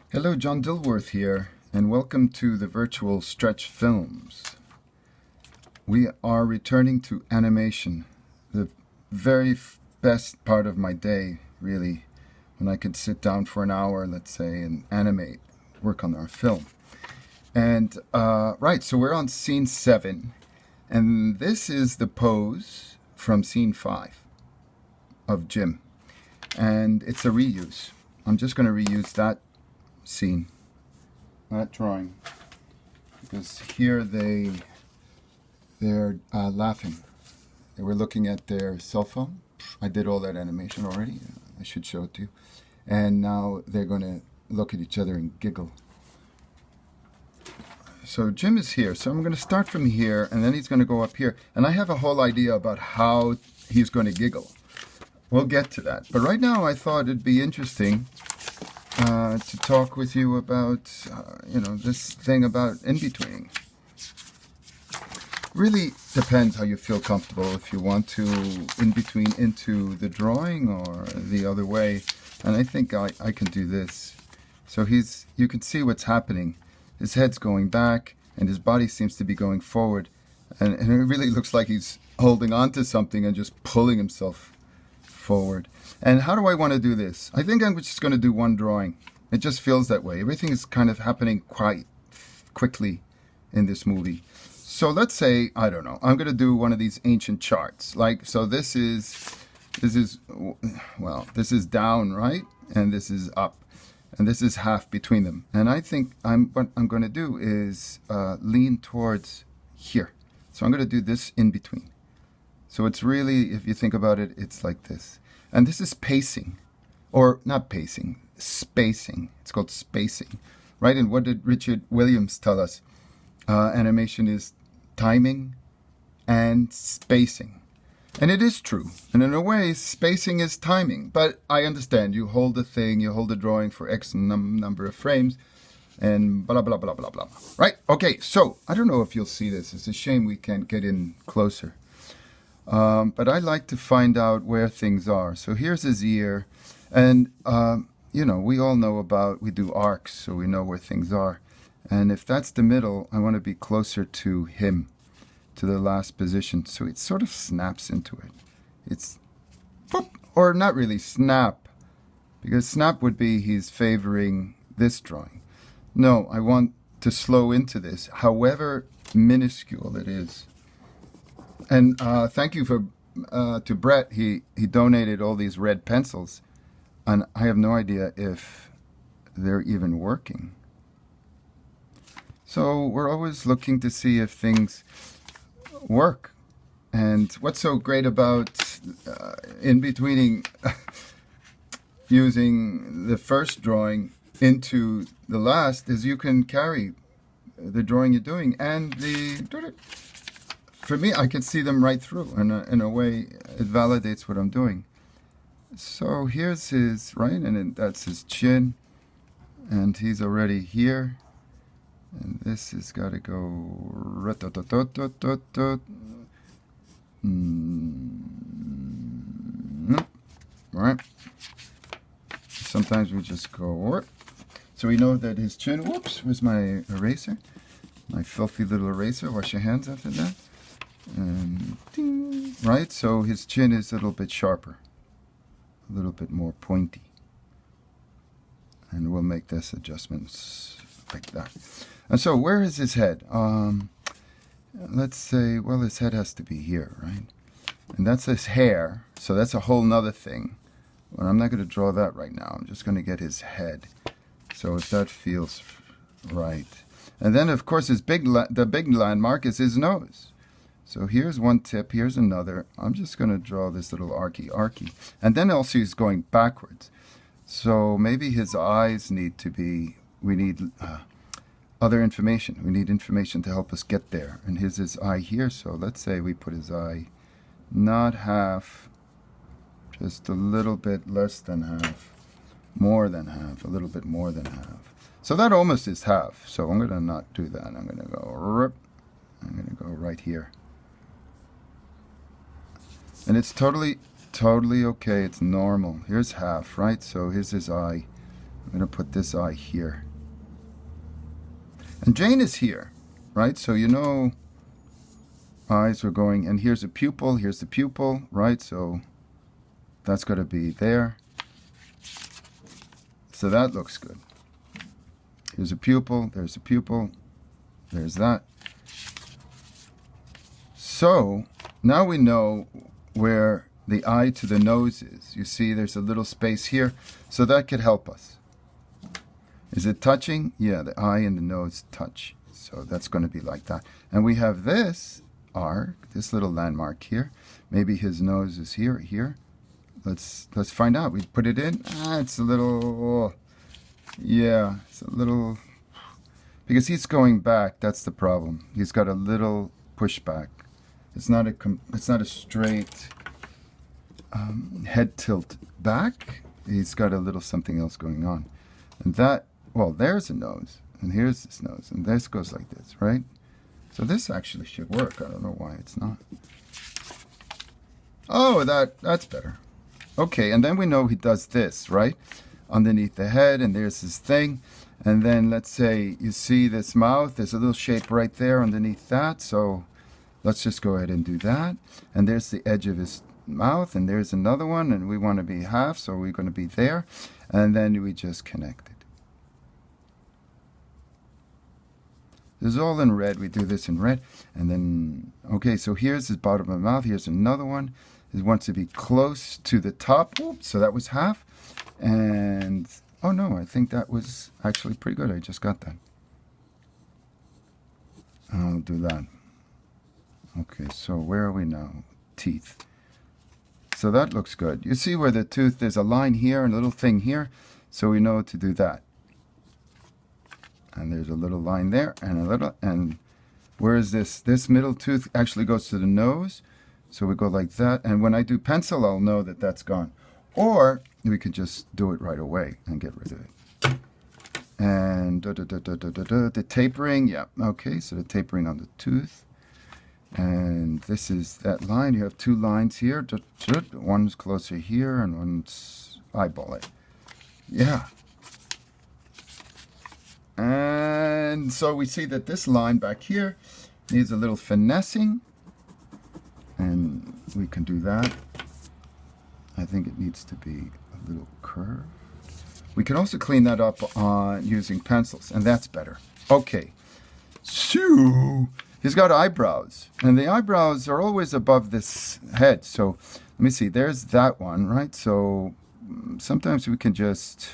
Hello, John Dilworth here, and welcome to the virtual Stretch Films. We are returning to animation, the very best part of my day, really, when I could sit down for an hour, let's say, and animate, work on our film. And, right, so we're on scene 7, and this is the pose from scene 5 of Jim. And it's a reuse. I'm just going to reuse that scene, that drawing, because here they're laughing. They were looking at their cell phone. I did all that animation already. I should show it to you. And now they're going to look at each other and giggle. So Jim is here. So I'm going to start from here, and then he's going to go up here. And I have a whole idea about how he's going to giggle. We'll get to that. But right now I thought it'd be interesting to talk with you about, this thing about in-betweening. Really depends how you feel comfortable, if you want to in-between into the drawing or the other way. And I think I can do this. So you can see what's happening. His head's going back and his body seems to be going forward. And it really looks like he's holding on to something and just pulling himself forward. And how do I want to do this? I think I'm just going to do one drawing. It just feels that way. Everything is kind of happening quite quickly in this movie. So let's say, I don't know, I'm going to do one of these ancient charts. So this is down, right? And this is up. And this is half between them. And I think what I'm going to do is lean towards here. So I'm going to do this in between. So it's really, if you think about it, it's like this. And this is pacing. Or not pacing, spacing. It's called spacing. Right? And what did Richard Williams tell us? Animation is timing and spacing. And it is true. And in a way, spacing is timing. But I understand. You hold the thing, you hold the drawing for X number of frames, and blah, blah, blah, blah, blah. Right? Okay, so I don't know if you'll see this. It's a shame we can't get in closer. But I like to find out where things are. So here's his ear. And, we all know we do arcs, so we know where things are. And if that's the middle, I want to be closer to him, to the last position. So it sort of snaps into it. It's, boop, or not really snap, because snap would be he's favoring this drawing. No, I want to slow into this, however minuscule it is. And thank you to Brett. He donated all these red pencils, and I have no idea if they're even working. So we're always looking to see if things work. And what's so great about in-betweening using the first drawing into the last is you can carry the drawing you're doing and for me, I can see them right through, and in a way, it validates what I'm doing. So here's his, right, and that's his chin, and he's already here, and this has got to go, right, sometimes we just go, so we know that his chin, whoops, where's my eraser, my filthy little eraser, wash your hands after that. And ding, right? So his chin is a little bit sharper, a little bit more pointy. And we'll make this adjustments like that. And so where is his head? Let's say, well, his head has to be here, right? And that's his hair, so that's a whole nother thing. Well, I'm not going to draw that right now. I'm just going to get his head. So if that feels right. And then, of course, the big landmark is his nose. So here's one tip, here's another. I'm just going to draw this little arky. And then also he's going backwards. So maybe his eyes we need other information. We need information to help us get there. And here's his eye here. So let's say we put his eye not half, just a little bit less than half, more than half, a little bit more than half. So that almost is half. So I'm going to not do that. I'm going to go right here. And it's totally okay. It's normal. Here's half, right? So here's his eye. I'm going to put this eye here. And Jane is here, right? So you know eyes are going, and here's a pupil, here's the pupil, right? So that's got to be there. So that looks good. Here's a pupil, there's a pupil, there's that. So now we know where the eye to the nose is. You see there's a little space here, so that could help us. Is it touching? Yeah, the eye and the nose touch. So that's going to be like that. And we have this arc, this little landmark here. Maybe his nose is here. Let's find out. We put it in. It's a little, yeah, it's a little, because he's going back. That's the problem. He's got a little pushback. It's not a straight head tilt back. He's got a little something else going on. And that, well, there's a nose, and here's this nose, and this goes like this, right? So this actually should work. I don't know why it's not. Oh, that's better. Okay, and then we know he does this, right? Underneath the head, and there's this thing. And then let's say you see this mouth. There's a little shape right there underneath that. So let's just go ahead and do that. And there's the edge of his mouth, and there's another one, and we want to be half, so we're going to be there. And then we just connect it. This is all in red. We do this in red. And then, okay, so here's his bottom of the mouth. Here's another one. It wants to be close to the top. Oops, so that was half. And, oh no, I think that was actually pretty good. I just got that. I'll do that. Okay, so where are we now? Teeth. So that looks good. You see where the tooth, there's a line here and a little thing here. So we know to do that. And there's a little line there and a little, and where is this? This middle tooth actually goes to the nose. So we go like that. And when I do pencil, I'll know that that's gone. Or we could just do it right away and get rid of it. And the tapering, yeah. Okay, so the tapering on the tooth. And this is that line. You have two lines here. One's closer here and one's eyeball it. Yeah. And so we see that this line back here needs a little finessing. And we can do that. I think it needs to be a little curved. We can also clean that up on using pencils, and that's better. Okay. So he's got eyebrows, and the eyebrows are always above this head. So let me see. There's that one, right? So sometimes we can just,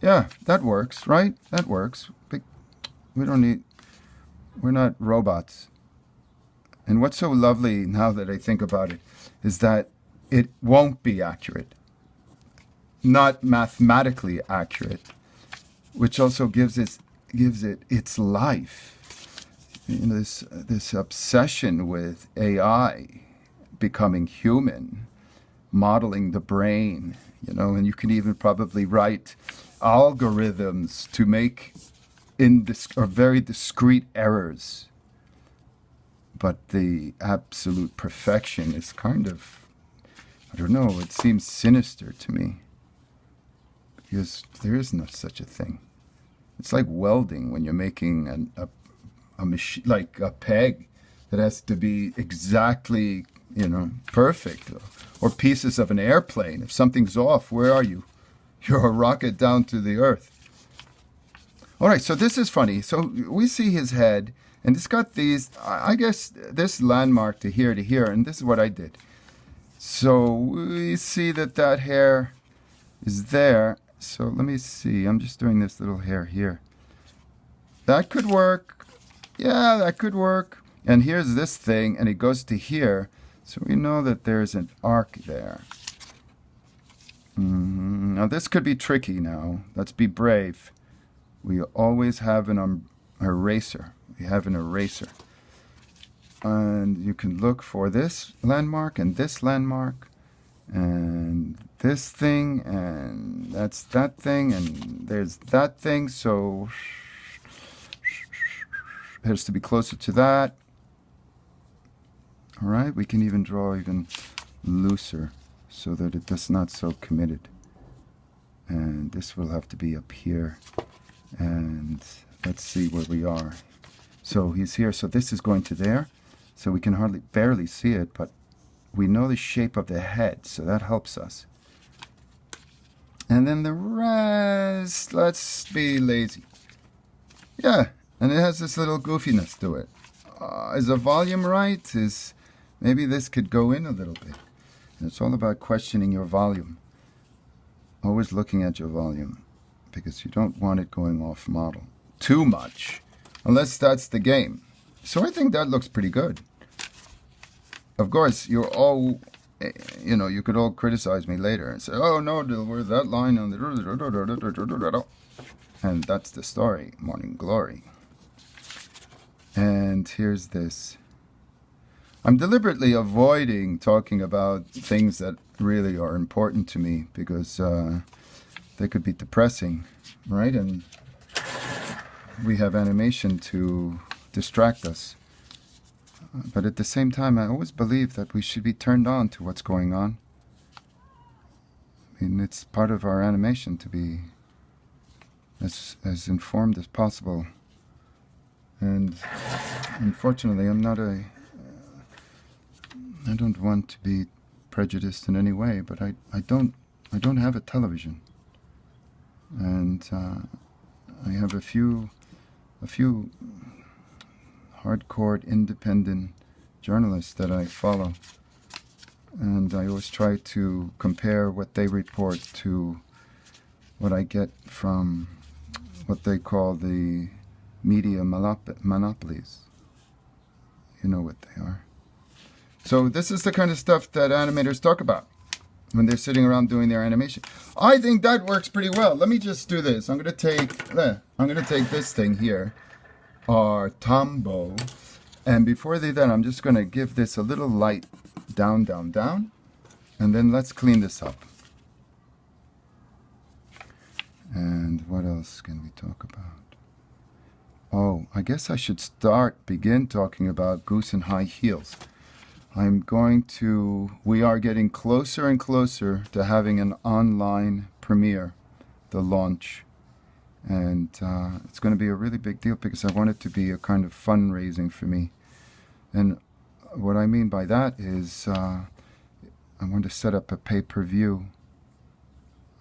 yeah, that works, right? That works. But we're not robots. And what's so lovely now that I think about it is that it won't be accurate, not mathematically accurate, which also gives it its life. You know, this obsession with AI becoming human, modeling the brain, you know, and you can even probably write algorithms to make very discrete errors. But the absolute perfection is kind of, I don't know, it seems sinister to me. Because there is no such a thing. It's like welding when you're making a machine, like a peg that has to be exactly, you know, perfect. Or pieces of an airplane. If something's off, where are you? You're a rocket down to the earth. All right, so this is funny. So we see his head. And it's got these, I guess, this landmark to here, and this is what I did. So we see that hair is there. So let me see. I'm just doing this little hair here. That could work. Yeah, that could work. And here's this thing, and it goes to here. So we know that there's an arc there. Now this could be tricky now. Let's be brave. We always have an eraser. We have an eraser. And you can look for this landmark and this landmark and this thing and that's that thing and there's that thing. So it has to be closer to that. All right, we can even draw even looser so that it's not so committed. And this will have to be up here. And let's see where we are. So he's here. So this is going to there. So we can barely see it, but we know the shape of the head, so that helps us. And then the rest, let's be lazy. Yeah, and it has this little goofiness to it. Is the volume right? Maybe this could go in a little bit. And it's all about questioning your volume. Always looking at your volume, because you don't want it going off model too much, unless that's the game. So I think that looks pretty good. Of course, you're all, you could all criticize me later and say, oh no, Dilworth, that line on the... And that's the story, Morning Glory. And here's this. I'm deliberately avoiding talking about things that really are important to me, because they could be depressing, right? And we have animation to distract us. But at the same time, I always believe that we should be turned on to what's going on. I mean, it's part of our animation to be as informed as possible. And unfortunately, I don't want to be prejudiced in any way, but I don't have a television. And I have a few hardcore independent journalists that I follow, and I always try to compare what they report to what I get from what they call the media monopolies. You know what they are. So this is the kind of stuff that animators talk about when they're sitting around doing their animation. I think that works pretty well. Let me just do this. I'm gonna take this thing here, our Tombow, and before they do that, I'm just gonna give this a little light down, down, down, and then let's clean this up. And what else can we talk about? Oh, I guess I should begin talking about Goose in High Heels. We are getting closer and closer to having an online premiere, the launch. And it's going to be a really big deal, because I want it to be a kind of fundraising for me. And what I mean by that is I want to set up a pay-per-view.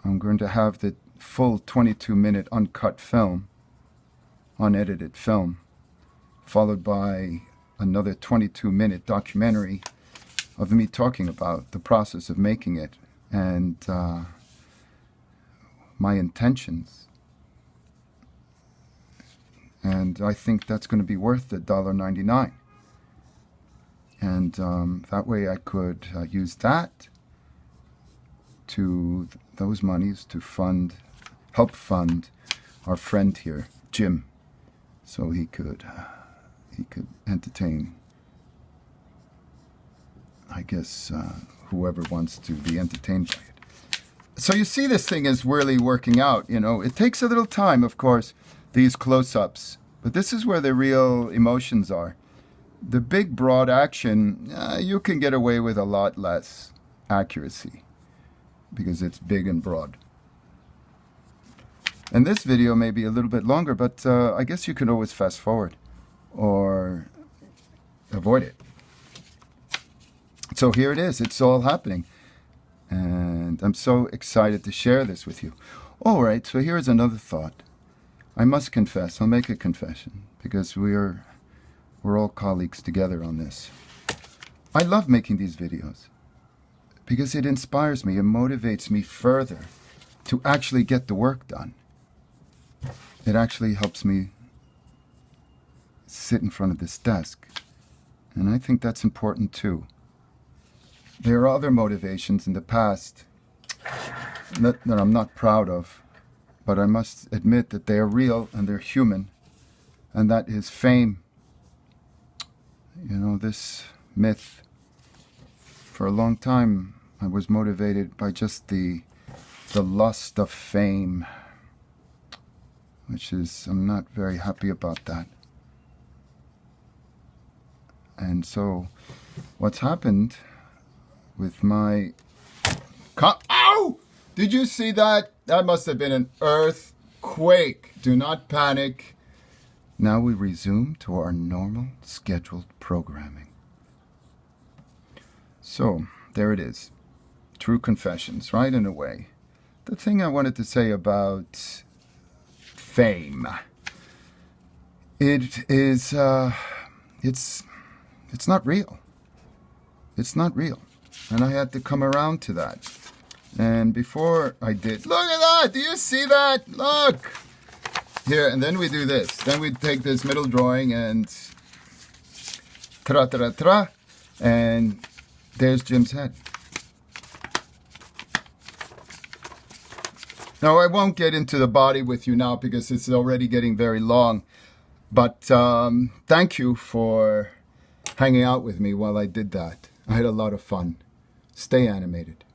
I'm going to have the full 22-minute uncut film, unedited film, followed by another 22-minute documentary of me talking about the process of making it and my intentions. And I think that's going to be worth the $1.99. And that way I could use those monies to help fund our friend here, Jim, so he could entertain, I guess, whoever wants to be entertained by it. So you see, this thing is really working out. It takes a little time, of course, these close-ups, but this is where the real emotions are. The big, broad action, you can get away with a lot less accuracy, because it's big and broad. And this video may be a little bit longer, but I guess you can always fast forward or avoid it. So here it is. It's all happening. And I'm so excited to share this with you. All right, so here's another thought. I must confess, I'll make a confession, because we're all colleagues together on this. I love making these videos because it inspires me, it motivates me further to actually get the work done. It actually helps me sit in front of this desk. And I think that's important too. There are other motivations in the past that I'm not proud of, but I must admit that they are real and they're human, and that is fame. This myth, for a long time, I was motivated by just the lust of fame, I'm not very happy about that. And so, what's happened with my... Ow! Did you see that? That must have been an earthquake. Do not panic. Now we resume to our normal scheduled programming. So, there it is. True confessions, right in a way. The thing I wanted to say about fame. It is, it's not real. It's not real. And I had to come around to that. And before I did, look at that! Do you see that? Look! Here, and then we do this. Then we take this middle drawing and tra, and there's Jim's head. Now, I won't get into the body with you now because it's already getting very long. But thank you for hanging out with me while I did that. I had a lot of fun. Stay animated.